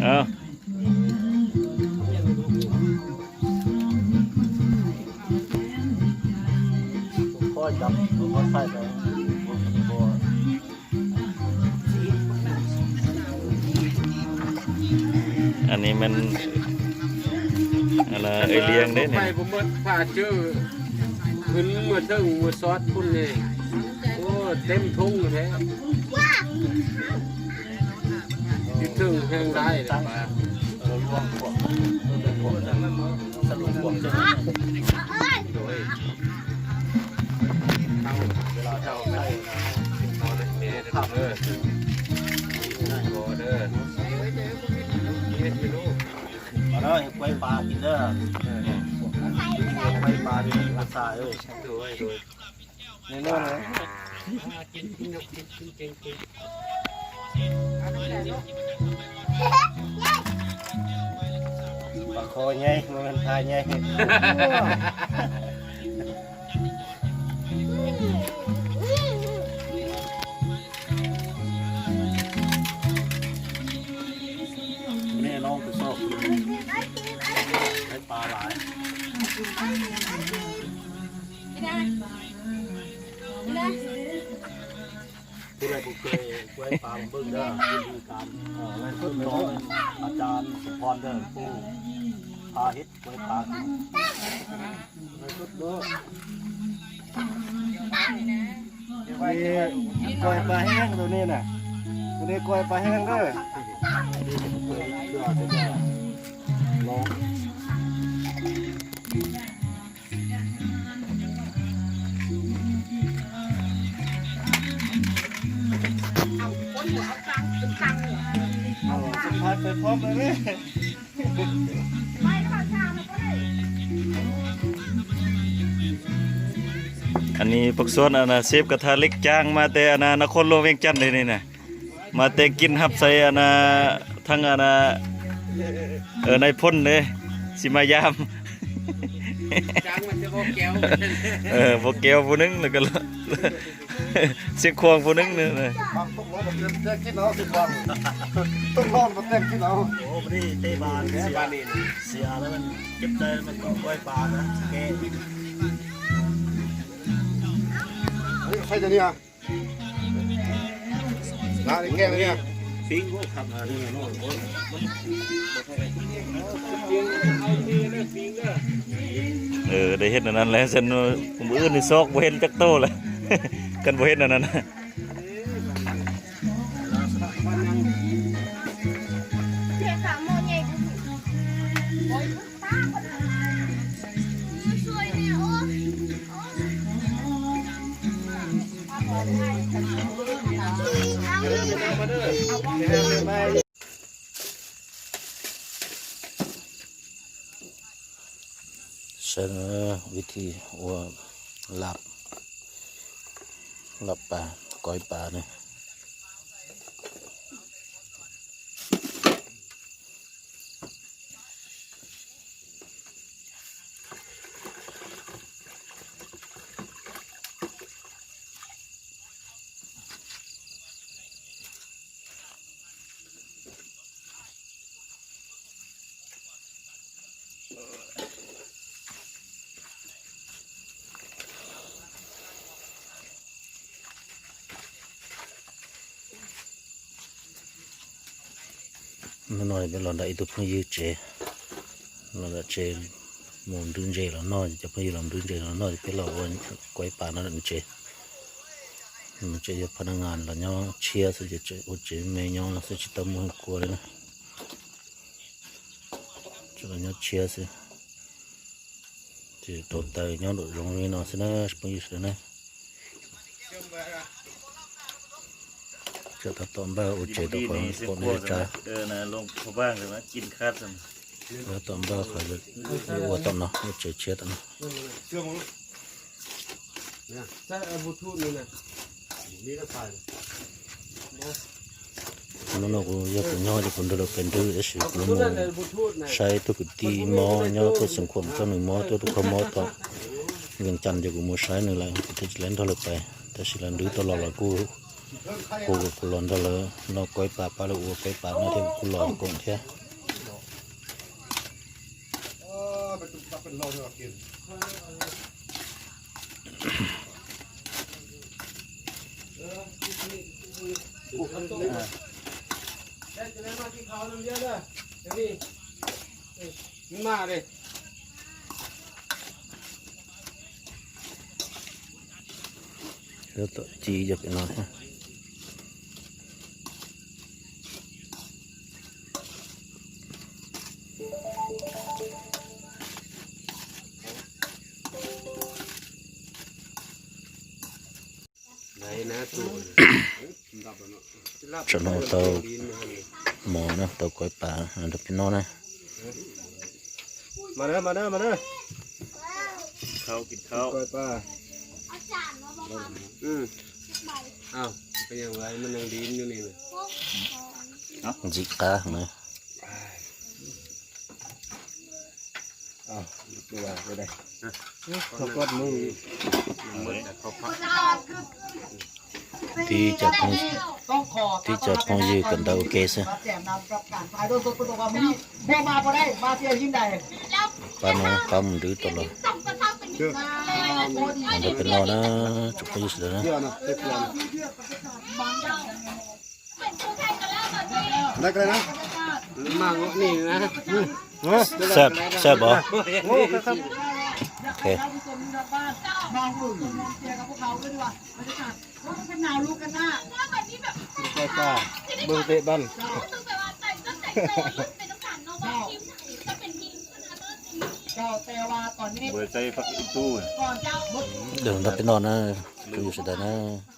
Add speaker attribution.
Speaker 1: เอา
Speaker 2: พ่อจับพ่อใส่ไป
Speaker 1: อันนี้มันอะไรเลี้ยงได้เนี่ย
Speaker 3: ไปผมว่าผ่าเจอขึ้นเมื่อเทิงเมื่อซอสพุ่นเลยโอ้เต็มทุ่งแท้ยึดถึงแห้งได้เลยป่ะ
Speaker 2: ร่วงพวกเป็นพวกสรุปพวกจะโดยเวลาเท่าใส่ภาพเลยมาแล้วไว้ปลากินเด้อไว้ปลาที่ภาษาเอ้ยในโน่นเลยปลาคอไงมันทายไงนี่น้องจะชอบให้ปลาหลายผู้ใดผู้เคยไว้ปลาบึ้งเด้อวิธีการนั่นคือน้องอาจารย์สุพรเด้อผู้พาฮิตไว้ปลาไม่สุดเด้อนี่กล้วยปลาแห้งตัวนี้น่ะตัวนี้กล้วยปลาแห้งเด้อลองสัมผัสไปพร้อมเลยนี่
Speaker 1: อันนี้ปักส่วนอันน่ะเซฟกระทะเล็กจ้างมาแต่อันน่ะนครหลวงเวียงจันทน์เลยนี่น่ะมาแต่กินหับใส่อันน่ะทั้งอันน่ะในพ่นเลยสิมายาม
Speaker 3: จ้างมันจะบอกแก้ว
Speaker 1: พวกแก้วผู้นึงแล้วก็ เสียงควงผู้นึงเนี่ย
Speaker 2: บางต้องรอแบบเต้นที่เราสิบวันต้องรอแบบเต้นที่เราโอ้ไม่ได้เตะบาลเสียแล้วมันเจ็บใจมันก็กล้วยปลานะแกใช่จะเนี่ยร้านนี้แกเนี่ยฟิงพวกขับมาที่โน่น
Speaker 1: ได้เห็นอันนั้นแล้วฉันผมอื่นในซอกบ่เห็นจักโตเลย กันบ่เห็นอันนั้นเสนอวิธีว่าหลับปลาก้อยปลาเนี่ยnó nói bên là itu pun yêu chế nó là chế muốn đứng chế là nói cho pun làm đứng chế là nói cái làวันquay pa nó đứng chế mình chế cho phàn ngàn là nhau chia sẽ chế ở chế mấy nhau nó sẽ chỉ tầm một cua đấy cho là nhau chia sẽ chỉ đổ tay nhau đổ rong nó sẽ nó pun yêu sẽ nàyจะตัดต้นบ้าอุจจาระของคนนี้จ้านะลงพบ้างเลยนะกินคาดเลยแล้วต้นบ้าเขาจะวัวต้นเนาะอุจจาระเชื้อต้น
Speaker 3: เชื่อมั้งเนี่ยใช่บูทูธนี่นะนี่ก็ใส่
Speaker 1: นั่นเราอยากย่อจะคนเดียวเป็นดื้อจะสิคุณโมใช้ตัวกุฏิหม้อย่อตัวสังคมตัวหนึ่งหม้อตัวทุกขหม้อต่อเงินจันทร์จะกูโมใช้หนึ่งแหละที่จะเล่นเท่าไรไปแต่สิเล่นดื้อตลอดละกู กูกูหลอนตะเลยนอกก้อยปลาปลาละอัวก้อยปลาเนาะที่กูหลอนกงเท่
Speaker 3: มาเลย
Speaker 1: แล้วตัวจีจะเป็นนอนฮะ
Speaker 3: ไหนนะตัว
Speaker 1: จะนอนตัวหมอนะตัวก้อยปลาอันจะเป็นนอนนะ
Speaker 2: มาเด้อมาเด้อมาเด้อข้าวกินข้าว
Speaker 3: ก้อยป้าอ้าวเป็นอย่างไรมันยังดีอยู่นี่เลย
Speaker 1: จิกาไหม
Speaker 2: อ้าวตัวไปได้เขาก็มึง
Speaker 1: ที่จะคง
Speaker 4: ต้องขอ
Speaker 1: ที่จะคงยืดกันดาวเกส
Speaker 4: มาแจมนำรับการฝ่ายโดยตัวตัวว่ามีบ่มาบ่ได้มาเที่ยวยิ่งใด
Speaker 1: ปลาน้องกำหรือตัวละอันจะเป็นนอนนะจุกยืดเลยนะ
Speaker 2: เชื่อนะเชื่อนะได้กันเลยนะ
Speaker 3: มางบนี่นะ
Speaker 1: แซ่บแซ่บบ่
Speaker 2: โอ้ครับ
Speaker 1: โอเค
Speaker 4: นอนอยู่เที่ยวกับพวกเขาด้วยว่าบรรยากาศเป็นหนาวลูกกันหน้า
Speaker 2: ใช่ป้าเบิ่งเตะบ้าน
Speaker 4: เจ้าแต่ว่าตอนนี้
Speaker 2: เบิ่งใจฟักอีตู้
Speaker 4: ก่อนเจ้า
Speaker 1: เดี๋ยวเราไปนอนนะคืออยู่สุดนะ
Speaker 4: เ